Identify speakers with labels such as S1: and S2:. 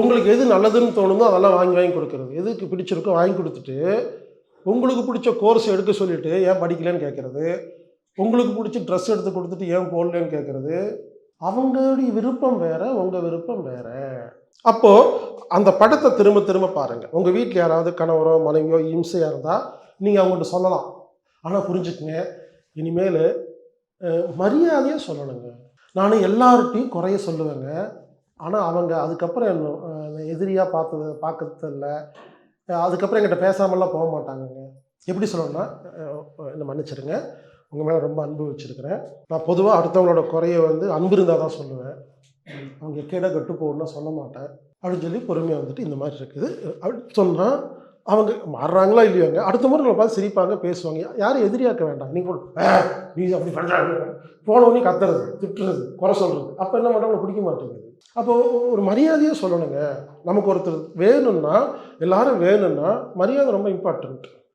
S1: உங்களுக்கு எது நல்லதுன்னு தோணுதோ அதெல்லாம் வாங்கி வாங்கி கொடுக்குறது. எதுக்கு பிடிச்சிருக்கோ வாங்கி கொடுத்துட்டு, உங்களுக்கு பிடிச்ச கோர்ஸ் எடுக்க சொல்லிட்டு ஏன் படிக்கலன்னு கேட்குறது. உங்களுக்கு பிடிச்ச ட்ரெஸ் எடுத்து கொடுத்துட்டு ஏன் போடலன்னு கேட்குறது. அவங்களுடைய விருப்பம் வேற, உங்க விருப்பம் வேற. அப்போ அந்த படத்த திரும்ப திரும்ப பாருங்க. உங்க வீட்ல யாராவது கணவரோ, மனைவியோ இம்சையா இருந்தா, நீங்க அவங்கள்ட்ட சொல்லலாம். ஆனா புரிஞ்சுக்கங்க, இனிமேலு மரியாதையா சொல்லணுங்க. நானு எல்லார்ட்டயும் குறைய சொல்லுவேங்க. ஆனா அவங்க அதுக்கப்புறம் என்ன எதிரியா பார்க்கறது இல்ல. அதுக்கப்புறம் என்கிட்ட பேசாமலாம் போமாட்டாங்கங்க. எப்படி சொல்லணும்னா, என்ன மன்னிச்சிடுங்க. உங்க மேல ரொம்ப அன்பு வச்சிருக்கிறேன். நான் பொதுவா அடுத்தவங்களோட குறைய வந்து அன்பு இருந்தா தான் சொல்லுவேன். அவங்க எக்கேடோ கெட்டு போகும்லாம் சொல்ல மாட்டேன். அப்படின்னு சொல்லி பொறுமையா வந்துட்டு இந்த மாதிரி இருக்குது. அப்படின்னு சொன்னா, அவங்க மாறுறாங்களா இல்லையோங்க, அடுத்த முறை நம்மள பார்த்து சிரிப்பாங்க, பேசுவாங்க. யாரும் எதிரியாக்க வேண்டாம். நீங்க கூட நீ அப்படி பண்ற போனோனே கத்துறது, திட்டுறது, குறை சொல்றது. அப்ப என்ன பண்றாங்க உங்களுக்கு பிடிக்க மாட்டேங்குது. அப்போ ஒரு மரியாதையா சொல்லணுங்க. நமக்கு ஒருத்தர் வேணும்னா, எல்லாரும் வேணும்னா, மரியாதை ரொம்ப இம்பார்ட்டன்ட்.